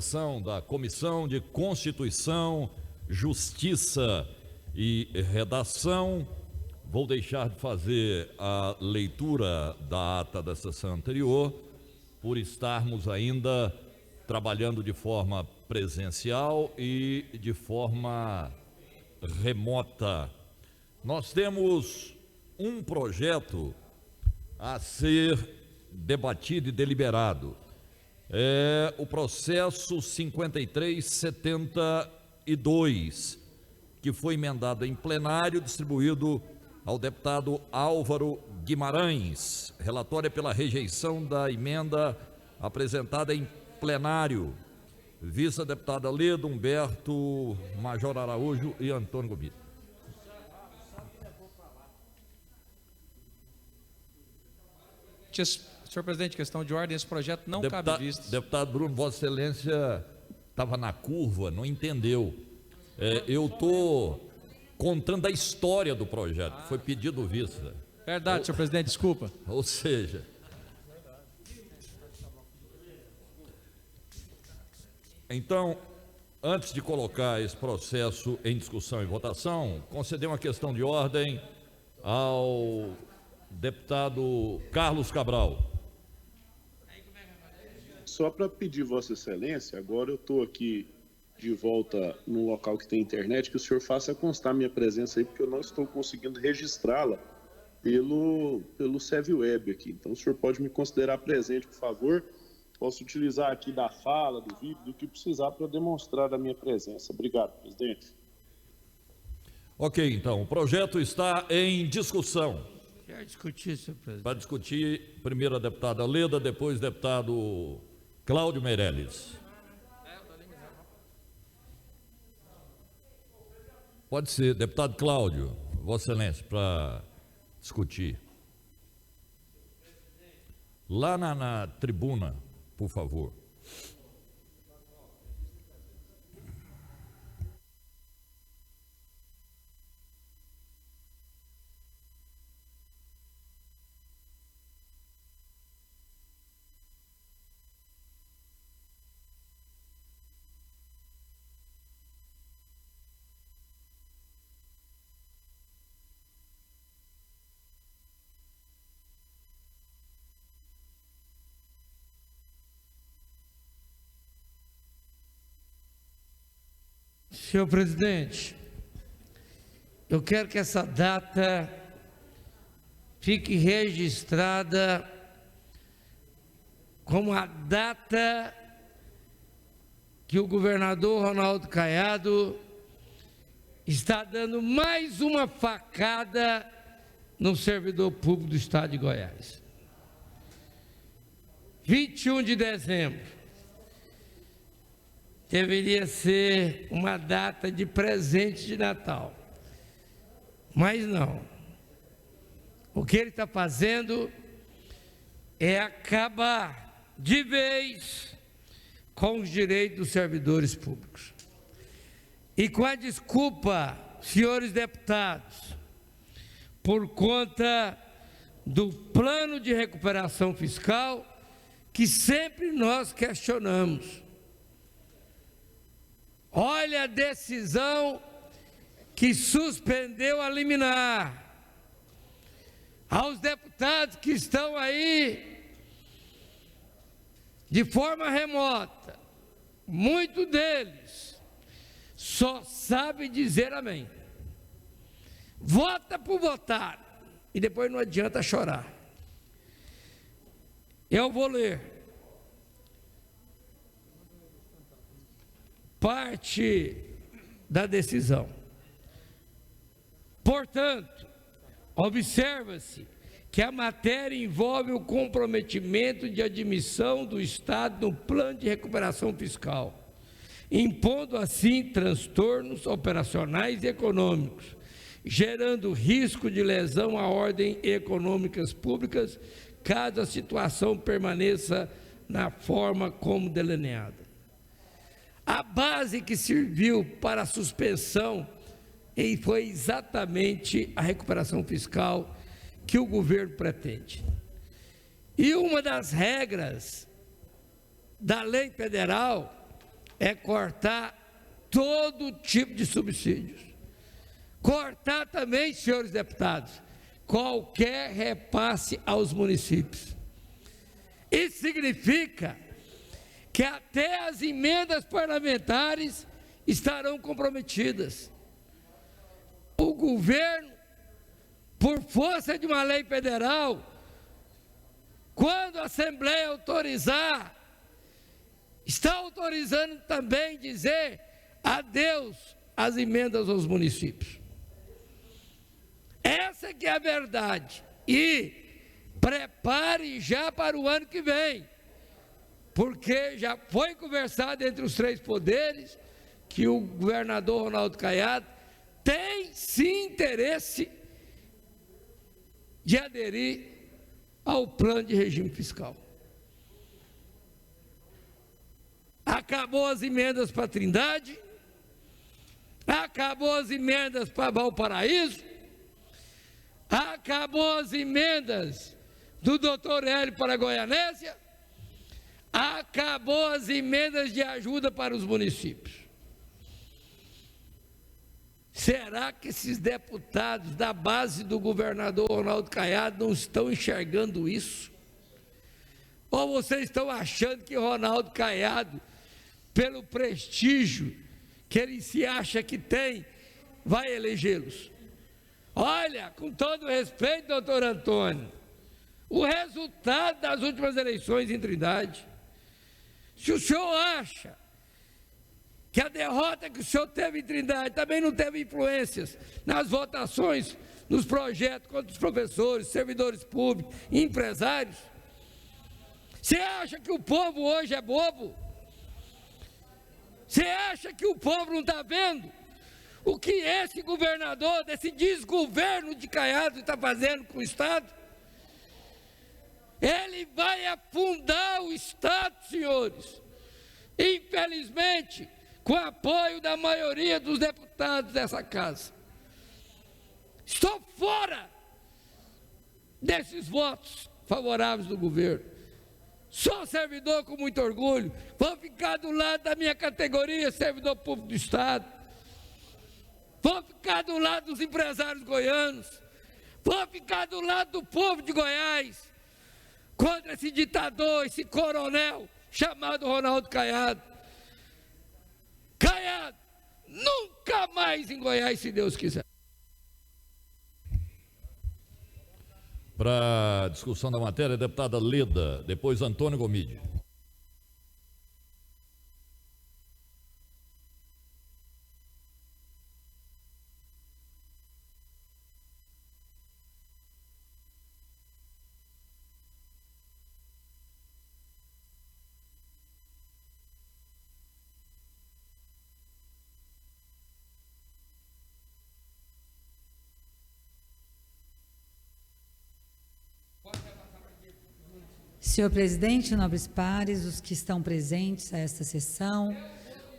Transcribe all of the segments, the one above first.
sessão da Comissão de Constituição, Justiça e Redação. Vou deixar de fazer a leitura da ata da sessão anterior, por estarmos ainda trabalhando de forma presencial e de forma remota. Nós temos um projeto a ser debatido e deliberado. É o processo 5372, que foi emendado em plenário, distribuído ao deputado Álvaro Guimarães. Relatório pela rejeição da emenda apresentada em plenário. Vice-deputada Leda, Humberto, Major Araújo e Antônio Gomide. Senhor presidente, questão de ordem, esse projeto não cabe vistas. Deputado Bruno, Vossa Excelência estava na curva, não entendeu. Eu estou contando a história do projeto, foi pedido vista. Verdade, senhor presidente, desculpa. Ou seja, então, antes de colocar esse processo em discussão e votação, conceder uma questão de ordem ao deputado Carlos Cabral. Só para pedir Vossa Excelência, agora eu estou aqui de volta no local que tem internet, que o senhor faça constar minha presença aí, porque eu não estou conseguindo registrá-la pelo SevWeb aqui. Então o senhor pode me considerar presente, por favor. Posso utilizar aqui da fala, do vídeo, do que precisar para demonstrar a minha presença. Obrigado, presidente. Ok, então, o projeto está em discussão. Quer discutir, senhor presidente? Para discutir, primeiro a deputada Leda, depois o deputado Cláudio Meirelles. Pode ser, deputado Cláudio, Vossa Excelência, para discutir. Lá na tribuna, por favor. Senhor presidente, eu quero que essa data fique registrada como a data que o governador Ronaldo Caiado está dando mais uma facada no servidor público do estado de Goiás. 21 de dezembro. Deveria ser uma data de presente de Natal, mas não. O que ele está fazendo é acabar de vez com os direitos dos servidores públicos. E com a desculpa, senhores deputados, por conta do plano de recuperação fiscal que sempre nós questionamos. Olha a decisão que suspendeu a liminar. Aos deputados que estão aí de forma remota, muitos deles só sabem dizer amém. Vota por votar e depois não adianta chorar. Eu vou ler parte da decisão. Portanto, observa-se que a matéria envolve o comprometimento de admissão do Estado no plano de recuperação fiscal, impondo assim transtornos operacionais e econômicos, gerando risco de lesão à ordem econômicas públicas, caso a situação permaneça na forma como delineada. A base que serviu para a suspensão foi exatamente a recuperação fiscal que o governo pretende. E uma das regras da lei federal é cortar todo tipo de subsídios. Cortar também, senhores deputados, qualquer repasse aos municípios. Isso significa que até as emendas parlamentares estarão comprometidas. O governo, por força de uma lei federal, quando a Assembleia autorizar, está autorizando também dizer adeus às emendas aos municípios. Essa que é a verdade. E prepare já para o ano que vem, porque já foi conversado entre os três poderes que o governador Ronaldo Caiado tem sim interesse de aderir ao plano de regime fiscal. Acabou as emendas para Trindade, acabou as emendas para Valparaíso, acabou as emendas do doutor Hélio para Goianésia, acabou as emendas de ajuda para os municípios. Será que esses deputados da base do governador Ronaldo Caiado não estão enxergando isso? Ou vocês estão achando que Ronaldo Caiado, pelo prestígio que ele se acha que tem, vai elegê-los? Olha, com todo respeito, doutor Antônio, o resultado das últimas eleições em Trindade, se o senhor acha que a derrota que o senhor teve em Trindade também não teve influências nas votações, nos projetos contra os professores, servidores públicos e empresários, você acha que o povo hoje é bobo? Você acha que o povo não está vendo o que esse governador, desse desgoverno de Caiado está fazendo com o Estado? Ele vai afundar o Estado, senhores. Infelizmente, com apoio da maioria dos deputados dessa casa. Estou fora desses votos favoráveis do governo. Sou servidor com muito orgulho. Vou ficar do lado da minha categoria, servidor público do Estado. Vou ficar do lado dos empresários goianos. Vou ficar do lado do povo de Goiás. Contra esse ditador, esse coronel chamado Ronaldo Caiado. Caiado, nunca mais em Goiás, se Deus quiser. Para a discussão da matéria, deputada Leda, depois Antônio Gomide. Senhor presidente, nobres pares, os que estão presentes a esta sessão,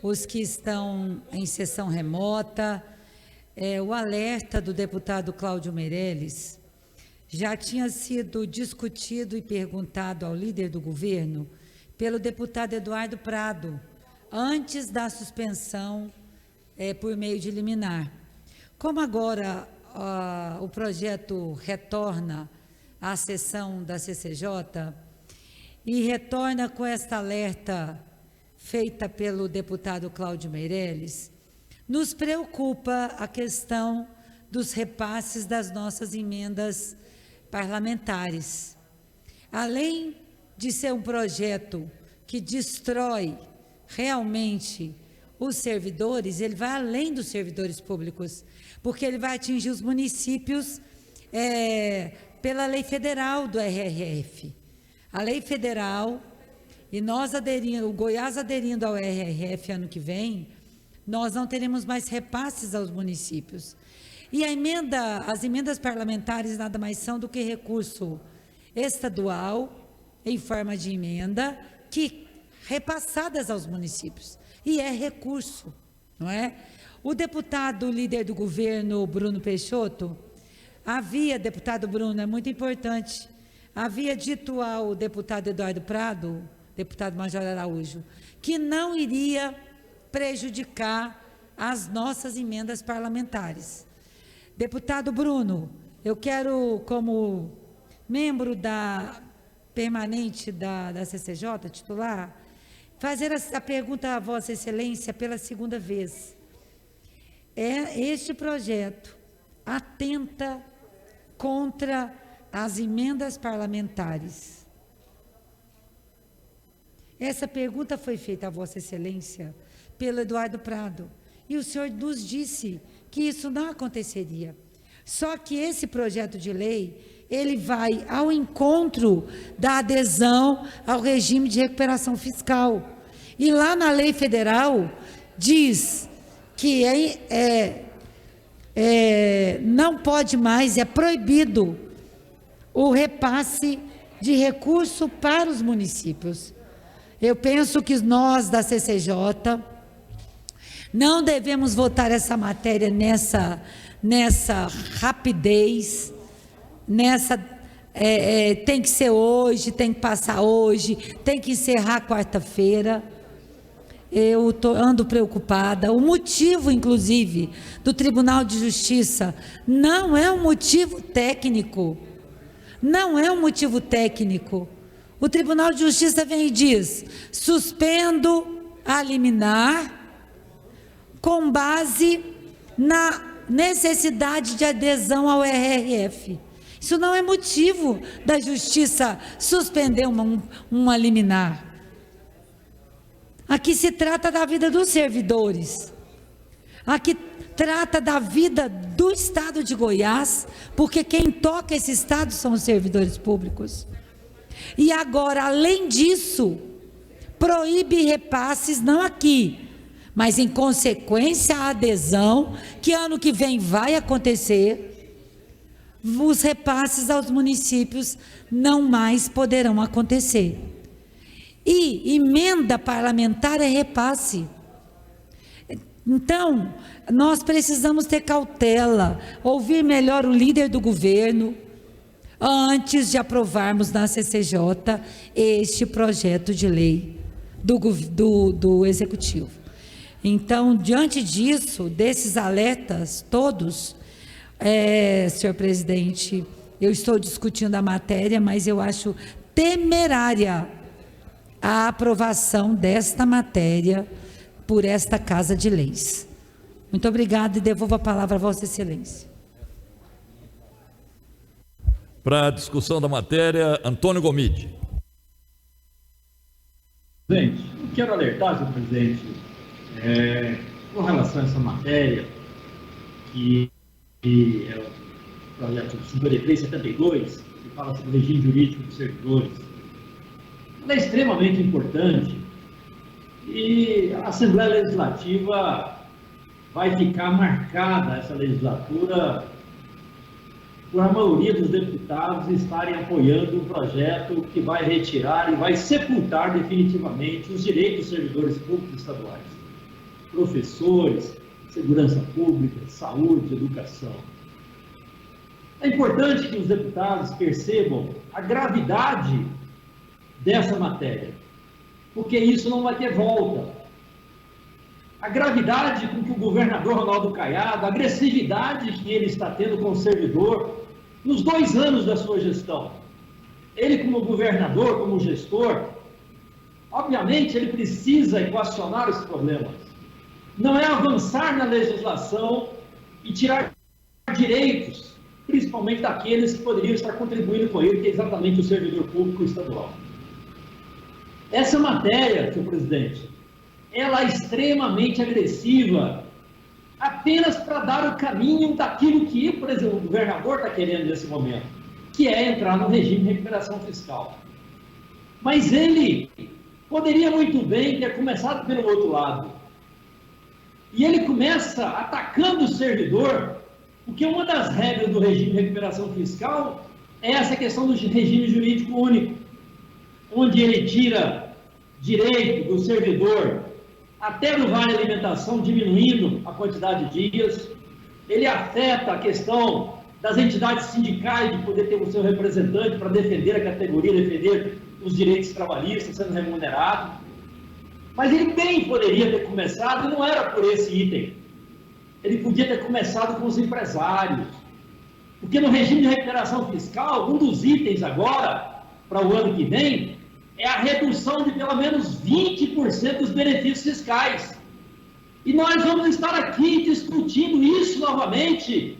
os que estão em sessão remota, o alerta do deputado Cláudio Meirelles já tinha sido discutido e perguntado ao líder do governo pelo deputado Eduardo Prado, antes da suspensão por meio de liminar. Como agora o projeto retorna à sessão da CCJ, e retorna com esta alerta feita pelo deputado Cláudio Meirelles, nos preocupa a questão dos repasses das nossas emendas parlamentares. Além de ser um projeto que destrói realmente os servidores, ele vai além dos servidores públicos, porque ele vai atingir os municípios pela lei federal do RRF. A lei federal, e nós aderindo, o Goiás aderindo ao RRF ano que vem, nós não teremos mais repasses aos municípios. E as emendas parlamentares nada mais são do que recurso estadual, em forma de emenda, que repassadas aos municípios. E é recurso, não é? O deputado líder do governo, Bruno Peixoto, deputado Bruno, é muito importante, havia dito ao deputado Eduardo Prado, deputado Major Araújo, que não iria prejudicar as nossas emendas parlamentares. Deputado Bruno, eu quero, como membro permanente da CCJ, titular, fazer a pergunta a Vossa Excelência pela segunda vez. Este projeto atenta contra as emendas parlamentares. Essa pergunta foi feita a Vossa Excelência pelo Eduardo Prado, e o senhor nos disse que isso não aconteceria. Só que esse projeto de lei, ele vai ao encontro da adesão ao regime de recuperação fiscal. E lá na lei federal diz que não pode mais, é proibido o repasse de recurso para os municípios. Eu penso que nós da CCJ não devemos votar essa matéria nessa rapidez, tem que ser hoje, tem que passar hoje, tem que encerrar quarta-feira. Eu ando preocupada. O motivo, inclusive, do Tribunal de Justiça não é um motivo técnico. Não é um motivo técnico. O Tribunal de Justiça vem e diz: suspendo a liminar com base na necessidade de adesão ao RRF. Isso não é motivo da Justiça suspender uma liminar. Aqui se trata da vida dos servidores. Aqui trata da vida do Estado de Goiás, porque quem toca esse Estado são os servidores públicos. E agora, além disso, proíbe repasses, não aqui, mas em consequência à adesão, que ano que vem vai acontecer, os repasses aos municípios não mais poderão acontecer. E emenda parlamentar é repasse. Então, nós precisamos ter cautela, ouvir melhor o líder do governo, antes de aprovarmos na CCJ este projeto de lei do Executivo. Então, diante disso, desses alertas todos, senhor presidente, eu estou discutindo a matéria, mas eu acho temerária a aprovação desta matéria por esta Casa de Leis. Muito obrigada e devolvo a palavra a Vossa Excelência. Para a discussão da matéria, Antônio Gomide. Presidente, eu quero alertar, senhor presidente, com relação a essa matéria, que é o projeto 5372, que fala sobre o regime jurídico dos servidores. Ela é extremamente importante e a Assembleia Legislativa vai ficar marcada, essa legislatura, por a maioria dos deputados estarem apoiando um projeto que vai retirar e vai sepultar definitivamente os direitos dos servidores públicos estaduais, professores, segurança pública, saúde, educação. É importante que os deputados percebam a gravidade dessa matéria, porque isso não vai ter volta. A gravidade com que o governador Ronaldo Caiado, a agressividade que ele está tendo com o servidor nos 2 anos da sua gestão. Ele, como governador, como gestor, obviamente ele precisa equacionar os problemas. Não é avançar na legislação e tirar direitos, principalmente daqueles que poderiam estar contribuindo com ele, que é exatamente o servidor público estadual. Essa matéria, senhor presidente, ela é extremamente agressiva, apenas para dar o caminho daquilo que, por exemplo, o governador está querendo nesse momento, que é entrar no regime de recuperação fiscal. Mas ele poderia muito bem ter começado pelo outro lado. E ele começa atacando o servidor, porque uma das regras do regime de recuperação fiscal é essa questão do regime jurídico único, onde ele tira direito do servidor até no vale alimentação, diminuindo a quantidade de dias. Ele afeta a questão das entidades sindicais de poder ter o seu representante para defender a categoria, defender os direitos trabalhistas sendo remunerado. Mas ele bem poderia ter começado, e não era por esse item. Ele podia ter começado com os empresários. Porque no regime de recuperação fiscal, um dos itens agora, para o ano que vem, é a redução de pelo menos 20% dos benefícios fiscais. E nós vamos estar aqui discutindo isso novamente,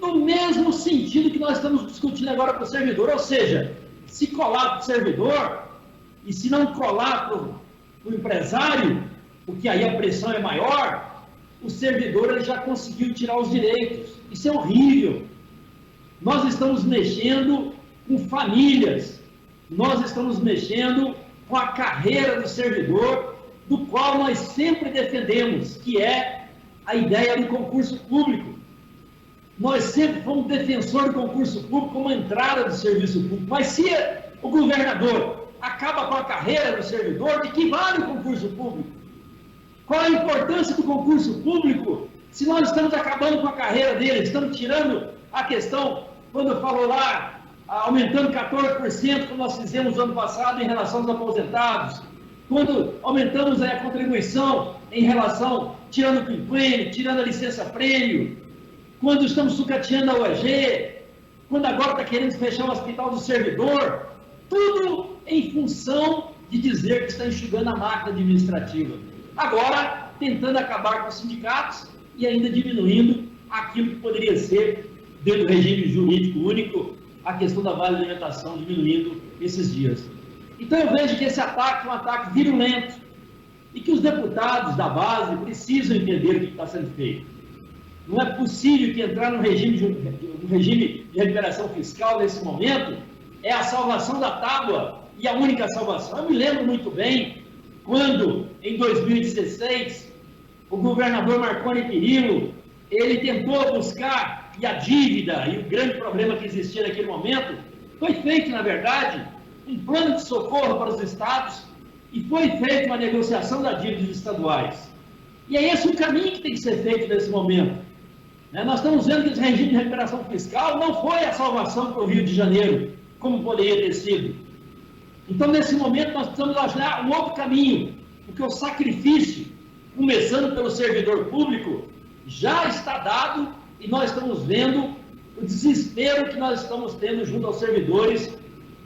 no mesmo sentido que nós estamos discutindo agora para o servidor. Ou seja, se colar para o servidor, e se não colar para o empresário, porque aí a pressão é maior, o servidor ele já conseguiu tirar os direitos. Isso é horrível. Nós estamos mexendo com famílias, nós estamos mexendo com a carreira do servidor, do qual nós sempre defendemos, que é a ideia do concurso público. Nós sempre fomos defensores do concurso público como entrada do serviço público, mas se o governador acaba com a carreira do servidor, de que vale o concurso público? Qual a importância do concurso público se nós estamos acabando com a carreira dele, estamos tirando a questão, quando falou lá, aumentando 14%, como nós fizemos no ano passado em relação aos aposentados, quando aumentamos a contribuição em relação, tirando o quinquênio, tirando a licença-prêmio, quando estamos sucateando a UEG, quando agora está querendo fechar o hospital do servidor, tudo em função de dizer que está enxugando a máquina administrativa. Agora, tentando acabar com os sindicatos e ainda diminuindo aquilo que poderia ser, dentro do regime jurídico único, a questão da vale alimentação, diminuindo esses dias. Então eu vejo que esse ataque é um ataque virulento e que os deputados da base precisam entender o que está sendo feito. Não é possível que entrar no regime de recuperação fiscal nesse momento é a salvação da tábua e a única salvação. Eu me lembro muito bem quando, em 2016, o governador Marconi Perillo, ele tentou buscar, e a dívida e o grande problema que existia naquele momento, foi feito, na verdade, um plano de socorro para os estados e foi feita uma negociação da dívida dos estaduais. E é esse o caminho que tem que ser feito nesse momento. Nós estamos vendo que esse regime de recuperação fiscal não foi a salvação para o Rio de Janeiro, como poderia ter sido. Então, nesse momento, nós precisamos achar um outro caminho, porque o sacrifício, começando pelo servidor público, já está dado e nós estamos vendo o desespero que nós estamos tendo junto aos servidores,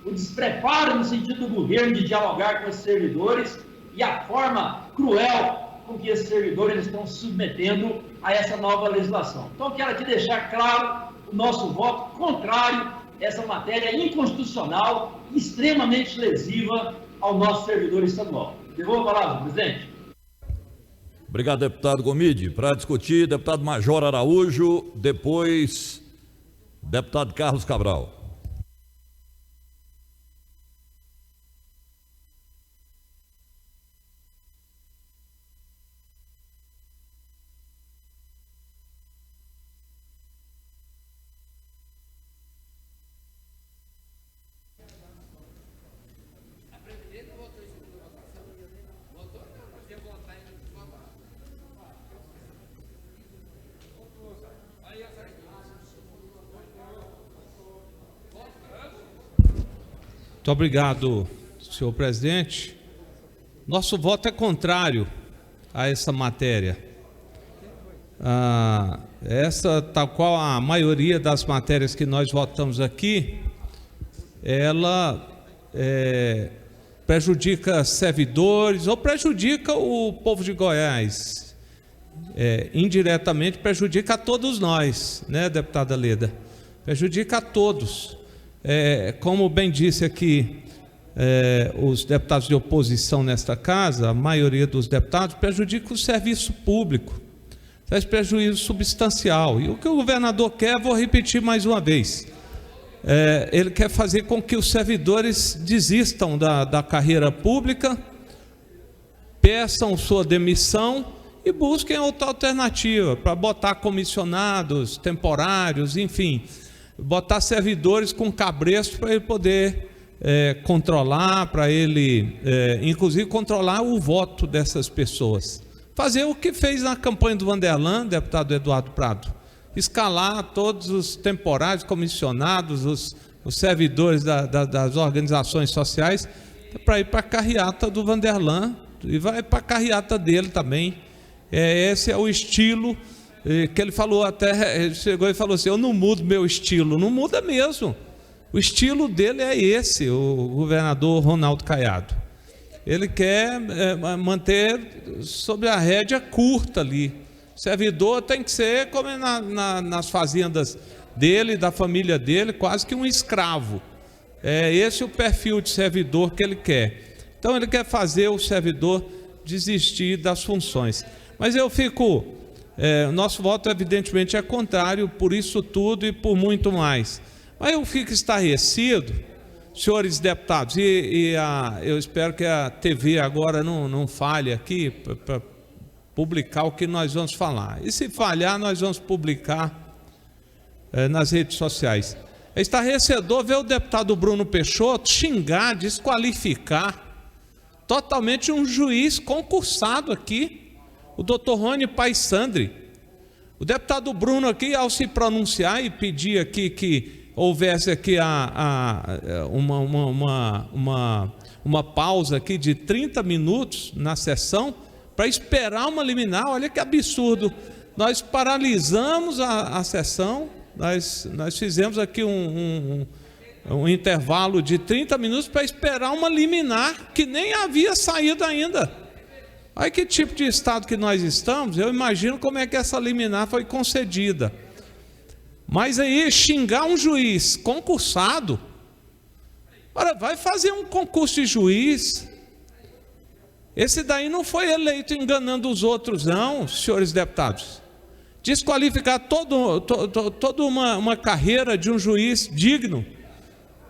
o despreparo no sentido do governo de dialogar com esses servidores e a forma cruel com que esses servidores estão se submetendo a essa nova legislação. Então, quero aqui deixar claro o nosso voto contrário a essa matéria inconstitucional e extremamente lesiva ao nosso servidor estadual. Devolvo a palavra, presidente. Obrigado, deputado Gomide. Para discutir, deputado Major Araújo, depois, deputado Carlos Cabral. Muito obrigado, senhor presidente. Nosso voto é contrário a essa matéria. Essa, tal qual a maioria das matérias que nós votamos aqui, ela prejudica servidores ou prejudica o povo de Goiás. Indiretamente prejudica a todos nós, né, deputada Leda? Prejudica a todos. Como bem disse aqui os deputados de oposição nesta casa, a maioria dos deputados prejudica o serviço público, traz prejuízo substancial. E o que o governador quer, vou repetir mais uma vez, ele quer fazer com que os servidores desistam da carreira pública, peçam sua demissão e busquem outra alternativa para botar comissionados temporários, enfim, botar servidores com cabresto para ele poder controlar, para ele, inclusive, controlar o voto dessas pessoas. Fazer o que fez na campanha do Vanderlan, deputado Eduardo Prado, escalar todos os temporários, comissionados, os servidores das organizações sociais, para ir para a carreata do Vanderlan, e vai para a carreata dele também. Esse é o estilo que ele falou, até ele chegou e falou assim: eu não mudo meu estilo. Não muda mesmo. O estilo dele é esse, o governador Ronaldo Caiado. Ele quer manter sob a rédea curta ali. O servidor tem que ser como nas fazendas dele, da família dele, quase que um escravo. É esse o perfil de servidor que ele quer. Então ele quer fazer o servidor desistir das funções. Mas eu fico, nosso voto evidentemente é contrário por isso tudo e por muito mais. Mas eu fico estarrecido, senhores deputados, eu espero que a TV agora não falhe aqui para publicar o que nós vamos falar. E se falhar, nós vamos publicar nas redes sociais. É estarrecedor ver o deputado Bruno Peixoto xingar, desqualificar totalmente um juiz concursado aqui, o doutor Rony Paisandri. O deputado Bruno aqui, ao se pronunciar e pedir aqui que houvesse aqui uma pausa aqui de 30 minutos na sessão para esperar uma liminar. Olha que absurdo. Nós paralisamos a sessão, nós fizemos aqui um intervalo de 30 minutos para esperar uma liminar que nem havia saído ainda. Olha que tipo de estado que nós estamos. Eu imagino como é que essa liminar foi concedida. Mas aí xingar um juiz concursado, ora, vai fazer um concurso de juiz. Esse daí não foi eleito enganando os outros, não, senhores deputados. Desqualificar toda uma carreira de um juiz digno.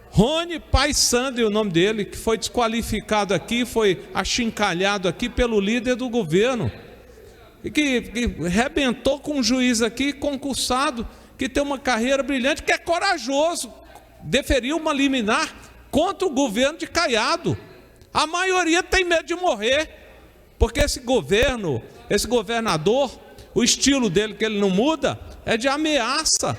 Rony Paisandri, o nome dele, que foi desqualificado aqui, foi achincalhado aqui pelo líder do governo, e que rebentou com um juiz aqui concursado, que tem uma carreira brilhante, que é corajoso, deferiu uma liminar contra o governo de Caiado. A maioria tem medo de morrer, porque esse governador, o estilo dele que ele não muda, é de ameaçar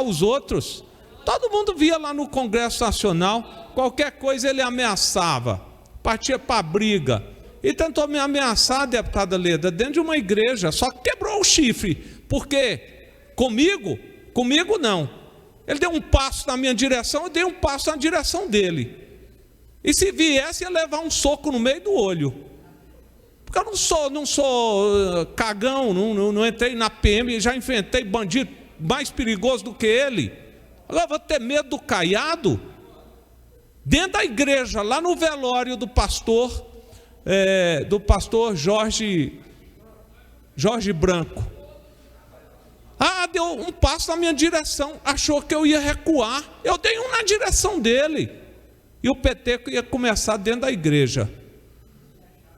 os outros. Todo mundo via lá no Congresso Nacional, qualquer coisa ele ameaçava, partia para briga. E tentou me ameaçar, deputada Leda, dentro de uma igreja, só que quebrou o chifre, porque comigo não. Ele deu um passo na minha direção, eu dei um passo na direção dele. E se viesse, ia levar um soco no meio do olho. Porque eu não sou cagão, não entrei na PM, já enfrentei bandido mais perigoso do que ele. Agora vou ter medo do Caiado? Dentro da igreja, lá no velório do pastor Jorge Branco. Deu um passo na minha direção, achou que eu ia recuar. Eu dei um na direção dele. E o PT ia começar dentro da igreja.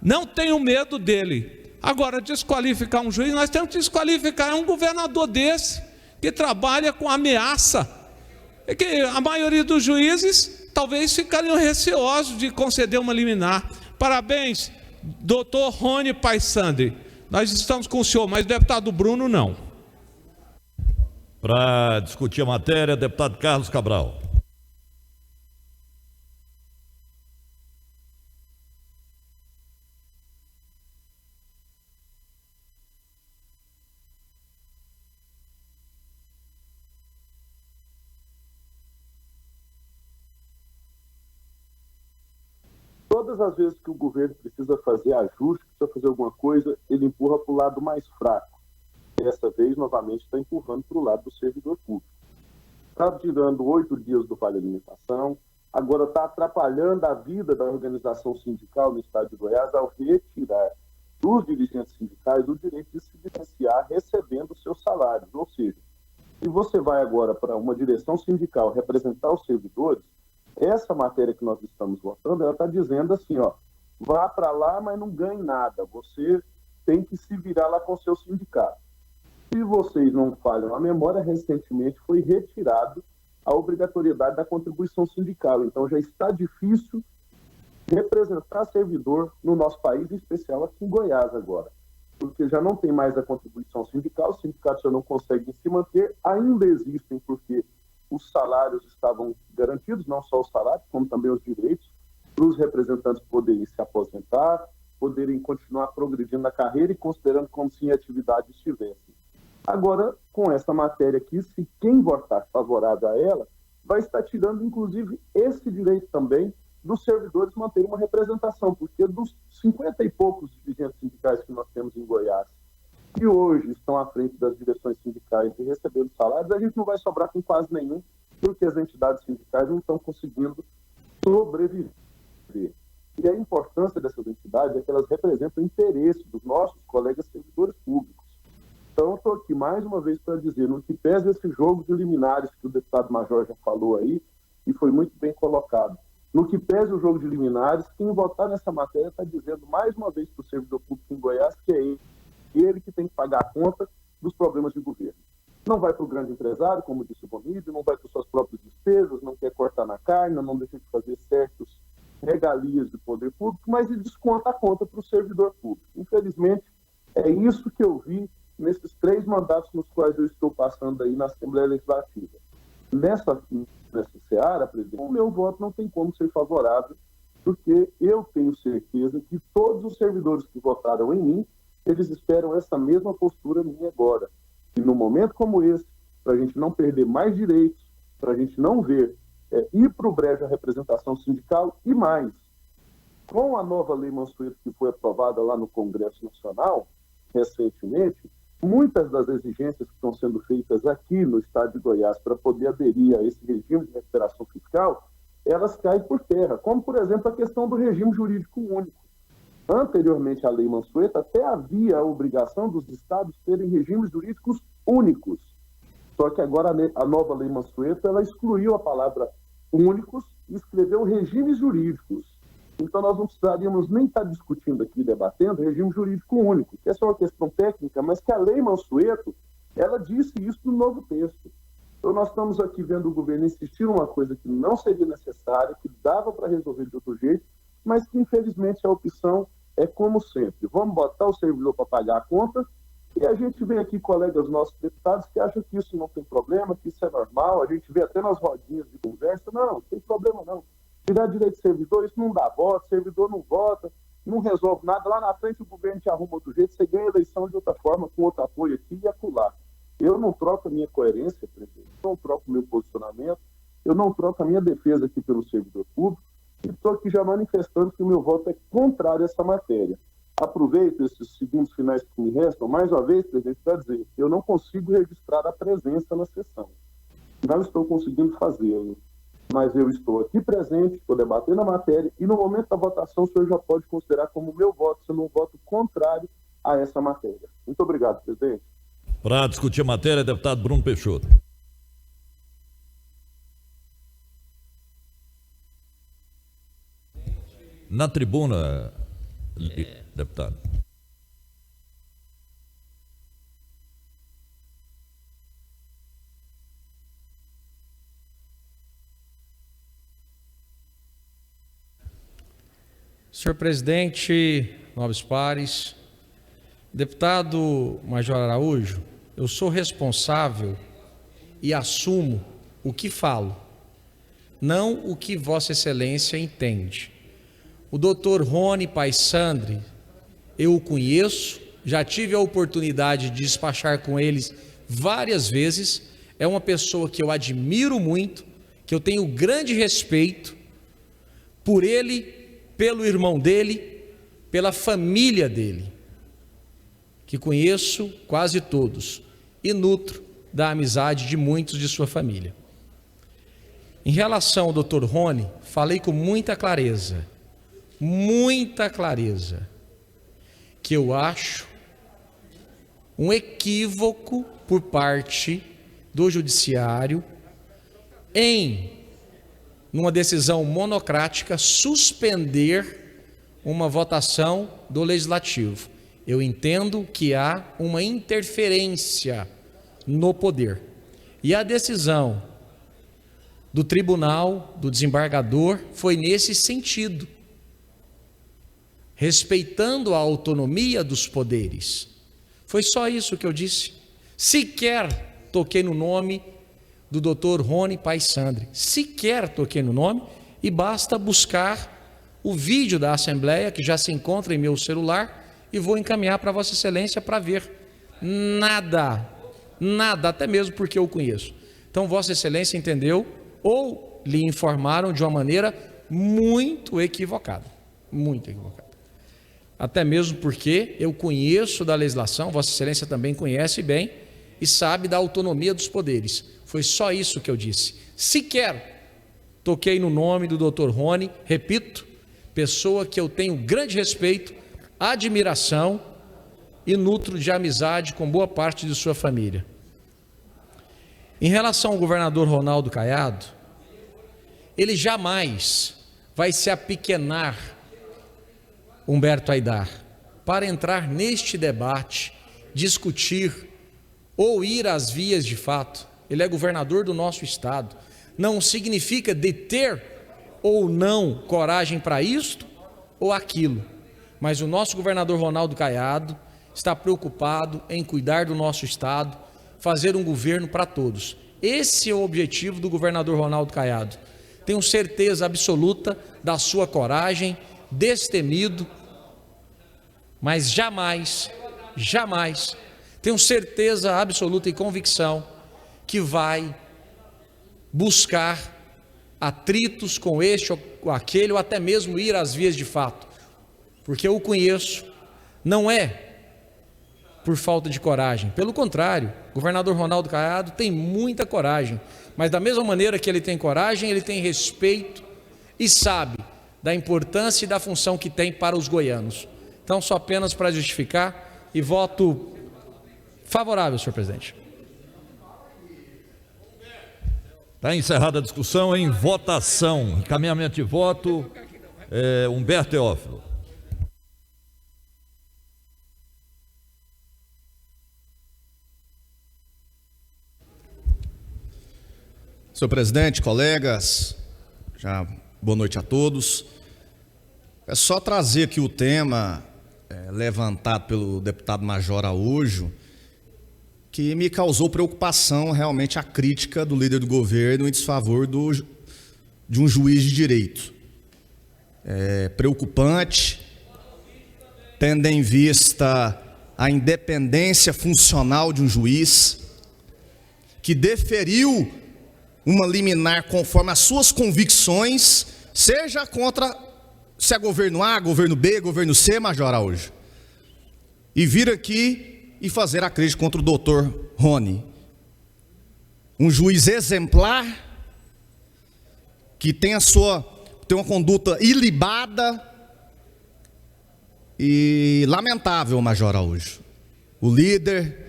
Não tenho medo dele. Agora, desqualificar um juiz, nós temos que desqualificar um governador desse, que trabalha com ameaça. É que a maioria dos juízes talvez ficariam receosos de conceder uma liminar. Parabéns, doutor Rony Paisandri. Nós estamos com o senhor, mas o deputado Bruno não. Para discutir a matéria, deputado Carlos Cabral. Todas as vezes que o governo precisa fazer ajuste, precisa fazer alguma coisa, ele empurra para o lado mais fraco. Dessa vez, novamente, está empurrando para o lado do servidor público. Está tirando 8 dias do Vale Alimentação, agora está atrapalhando a vida da organização sindical no estado de Goiás ao retirar dos dirigentes sindicais o direito de se diferenciar recebendo os seus salários. Ou seja, se você vai agora para uma direção sindical representar os servidores, essa matéria que nós estamos votando, ela está dizendo assim, vá para lá, mas não ganhe nada. Você tem que se virar lá com o seu sindicato. Se vocês não falham a memória, recentemente foi retirado a obrigatoriedade da contribuição sindical. Então já está difícil representar servidor no nosso país, em especial aqui em Goiás agora. Porque já não tem mais a contribuição sindical, os sindicatos já não conseguem se manter, ainda existem porque os salários estavam garantidos, não só os salários, como também os direitos, para os representantes poderem se aposentar, poderem continuar progredindo na carreira e considerando como se em atividade estivessem. Agora, com essa matéria aqui, se quem votar favorável a ela, vai estar tirando, inclusive, esse direito também dos servidores manterem uma representação, porque dos 50 e poucos dirigentes sindicais que nós temos em Goiás, que hoje estão à frente das direções sindicais e recebendo salários, a gente não vai sobrar com quase nenhum, porque as entidades sindicais não estão conseguindo sobreviver. E a importância dessas entidades é que elas representam o interesse dos nossos colegas servidores públicos. Então, eu estou aqui mais uma vez para dizer, no que pesa esse jogo de liminares que o deputado Major já falou aí, e foi muito bem colocado. No que pesa o jogo de liminares, quem votar nessa matéria está dizendo mais uma vez para o servidor público em Goiás que é ele que tem que pagar a conta dos problemas de governo. Não vai para o grande empresário, como disse o Bonide, não vai para suas próprias despesas, não quer cortar na carne, não deixa de fazer certos regalias de poder público, mas ele desconta a conta para o servidor público. Infelizmente, é isso que eu vi nesses 3 mandatos nos quais eu estou passando aí na Assembleia Legislativa. Nessa seara, presidente, o meu voto não tem como ser favorável, porque eu tenho certeza que todos os servidores que votaram em mim, eles esperam essa mesma postura minha agora. E num momento como esse, para a gente não perder mais direitos, para a gente não ver ir para o brejo a representação sindical e mais. Com a nova Lei Mansueto que foi aprovada lá no Congresso Nacional, recentemente, muitas das exigências que estão sendo feitas aqui no estado de Goiás para poder aderir a esse regime de recuperação fiscal, elas caem por terra, como, por exemplo, a questão do regime jurídico único. Anteriormente à Lei Mansueto, até havia a obrigação dos estados terem regimes jurídicos únicos. Só que agora a nova Lei Mansueto, ela excluiu a palavra únicos e escreveu regimes jurídicos. Então nós não precisaríamos nem estar discutindo aqui, debatendo regime jurídico único, que é só uma questão técnica, mas que a Lei Mansueto, ela disse isso no novo texto. Então nós estamos aqui vendo o governo insistir numa coisa que não seria necessária, que dava para resolver de outro jeito, mas que infelizmente a opção é como sempre. Vamos botar o servidor para pagar a conta, e a gente vê aqui colegas nossos deputados que acham que isso não tem problema, que isso é normal, a gente vê até nas rodinhas de conversa, não tem problema não. Tirar direito de servidor, isso não dá voto, servidor não vota, não resolve nada, lá na frente o governo te arruma do jeito, você ganha a eleição de outra forma, com outro apoio aqui e acolá. Eu não troco a minha coerência, presidente, eu não troco o meu posicionamento, eu não troco a minha defesa aqui pelo servidor público, e estou aqui já manifestando que o meu voto é contrário a essa matéria. Aproveito esses segundos finais que me restam, mais uma vez, presidente, para dizer, eu não consigo registrar a presença na sessão. Não estou conseguindo fazê-lo, mas eu estou aqui presente, estou debatendo a matéria, e no momento da votação o senhor já pode considerar como meu voto sendo um voto contrário a essa matéria. Muito obrigado, presidente. Para discutir a matéria, deputado Bruno Peixoto. Na tribuna, deputado. Senhor presidente, nobres pares, deputado Major Araújo, eu sou responsável e assumo o que falo, não o que Vossa Excelência entende. O doutor Rony Paisandri, eu o conheço, já tive a oportunidade de despachar com eles várias vezes, é uma pessoa que eu admiro muito, que eu tenho grande respeito por ele, pelo irmão dele, pela família dele, que conheço quase todos e nutro da amizade de muitos de sua família. Em relação ao doutor Rony, falei com muita clareza, que eu acho um equívoco por parte do judiciário em, numa decisão monocrática, suspender uma votação do legislativo. Eu entendo que há uma interferência no poder. E a decisão do tribunal, do desembargador, foi nesse sentido, respeitando a autonomia dos poderes. Foi só isso que eu disse. Sequer toquei no nome do doutor Rony Paisandri, sequer toquei no nome, e basta buscar o vídeo da Assembleia, que já se encontra em meu celular, e vou encaminhar para Vossa Excelência para ver. Nada, até mesmo porque eu conheço. Então, Vossa Excelência entendeu ou lhe informaram de uma maneira muito equivocada. Muito equivocada. Até mesmo porque eu conheço da legislação, Vossa Excelência também conhece bem e sabe da autonomia dos poderes. Foi só isso que eu disse. Sequer toquei no nome do Dr. Rony, repito, pessoa que eu tenho grande respeito, admiração e nutro de amizade com boa parte de sua família. Em relação ao governador Ronaldo Caiado, ele jamais vai se apequenar, Humberto Aidar, para entrar neste debate, discutir ou ir às vias de fato. Ele é governador do nosso estado. Não significa de ter ou não coragem para isto ou aquilo. Mas o nosso governador Ronaldo Caiado está preocupado em cuidar do nosso estado, fazer um governo para todos. Esse é o objetivo do governador Ronaldo Caiado. Tenho certeza absoluta da sua coragem, destemido, mas jamais, tenho certeza absoluta e convicção que vai buscar atritos com este ou com aquele, ou até mesmo ir às vias de fato, porque eu o conheço, não é por falta de coragem, pelo contrário, o governador Ronaldo Caiado tem muita coragem, mas da mesma maneira que ele tem coragem, ele tem respeito e sabe da importância e da função que tem para os goianos. Então, só apenas para justificar, e voto favorável, senhor presidente. Está encerrada a discussão, em votação. Encaminhamento de voto, Humberto Teófilo. Senhor presidente, colegas, boa noite a todos. É só trazer aqui o tema levantado pelo deputado Major Araújo, que me causou preocupação realmente a crítica do líder do governo em desfavor de um juiz de direito. É preocupante, tendo em vista a independência funcional de um juiz que deferiu uma liminar conforme as suas convicções, seja contra, se é governo A, governo B, governo C, Major Araújo, e vir aqui e fazer a crítica contra o doutor Rony, um juiz exemplar, que tem uma conduta ilibada e lamentável, Major Araújo, o líder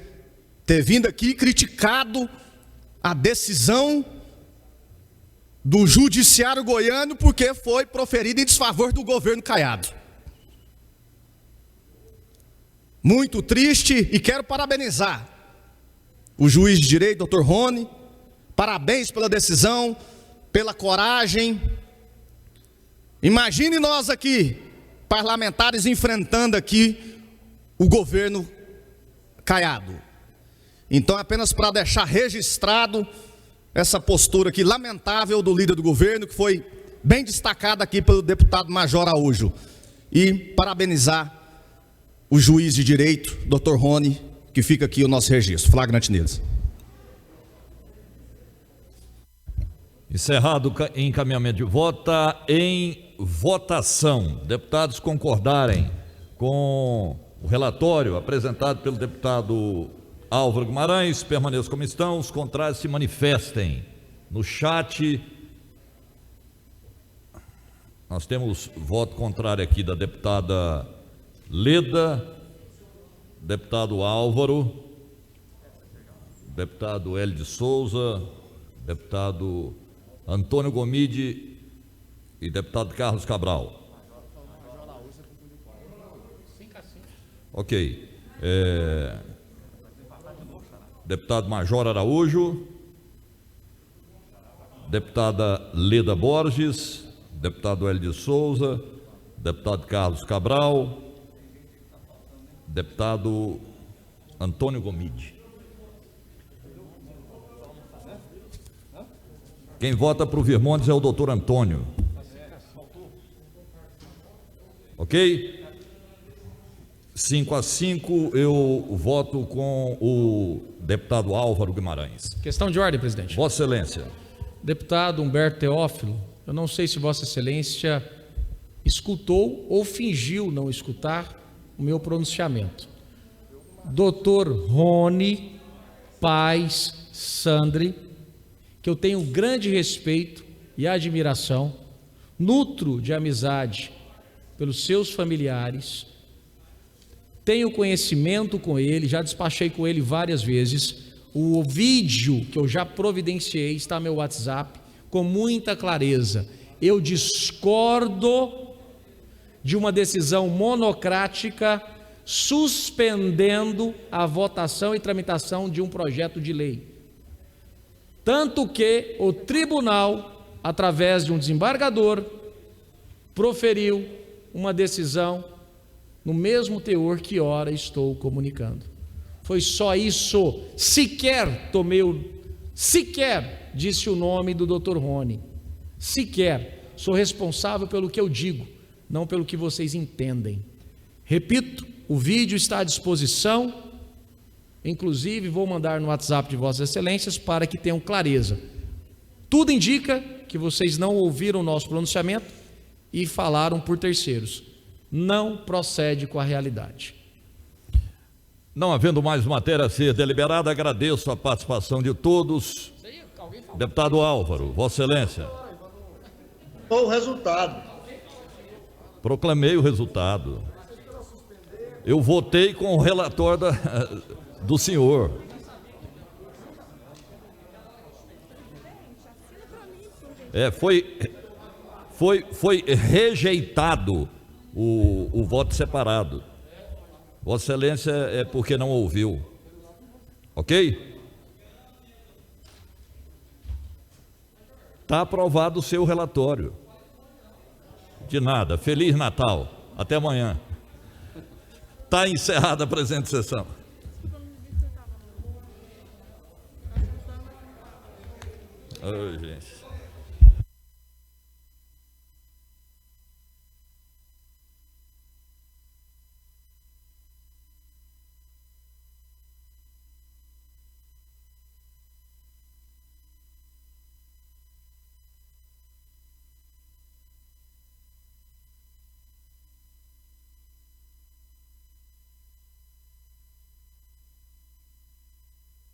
ter vindo aqui e criticado a decisão do judiciário goiano porque foi proferida em desfavor do governo Caiado. Muito triste, e quero parabenizar o juiz de direito, doutor Rony. Parabéns pela decisão, pela coragem. Imagine nós aqui, parlamentares, enfrentando aqui o governo Caiado. Então, apenas para deixar registrado essa postura aqui lamentável do líder do governo, que foi bem destacada aqui pelo deputado Major Araújo. E parabenizar o juiz de direito, doutor Rony, que fica aqui o nosso registro, flagrante neles. Encerrado o encaminhamento de voto, em votação. Deputados concordarem com o relatório apresentado pelo deputado Álvaro Guimarães, permaneçam como estão. Os contrários se manifestem no chat. Nós temos voto contrário aqui da deputada Leda, deputado Álvaro, deputado Hélio de Souza, deputado Antônio Gomide e deputado Carlos Cabral. Ok. Deputado Major Araújo, deputada Leda Borges, deputado Hélio de Souza, deputado Carlos Cabral, deputado Antônio Gomide. Quem vota para o Virmontes é o doutor Antônio. Ok? 5-5, eu voto com o deputado Álvaro Guimarães. Questão de ordem, presidente. Vossa Excelência. Deputado Humberto Teófilo, eu não sei se Vossa Excelência escutou ou fingiu não escutar o meu pronunciamento. Doutor Rony Paes Sandri, que eu tenho grande respeito e admiração, nutro de amizade pelos seus familiares, tenho conhecimento com ele, já despachei com ele várias vezes. O vídeo que eu já providenciei está no meu WhatsApp com muita clareza. Eu discordo de uma decisão monocrática suspendendo a votação e tramitação de um projeto de lei. Tanto que o tribunal, através de um desembargador, proferiu uma decisão no mesmo teor que ora estou comunicando. Foi só isso. Sequer disse o nome do Dr. Rony. Sequer. Sou responsável pelo que eu digo, não pelo que vocês entendem. Repito, o vídeo está à disposição. Inclusive, vou mandar no WhatsApp de Vossas Excelências para que tenham clareza. Tudo indica que vocês não ouviram o nosso pronunciamento e falaram por terceiros. Não procede com a realidade. Não havendo mais matéria a ser deliberada, agradeço a participação de todos. Deputado Álvaro, Vossa Excelência. O resultado. Proclamei o resultado. Eu votei com o relator do senhor. Foi rejeitado o voto separado. Vossa Excelência é porque não ouviu. Ok? Está aprovado o seu relatório. De nada. Feliz Natal. Até amanhã. Está encerrada a presente sessão. Oi, gente.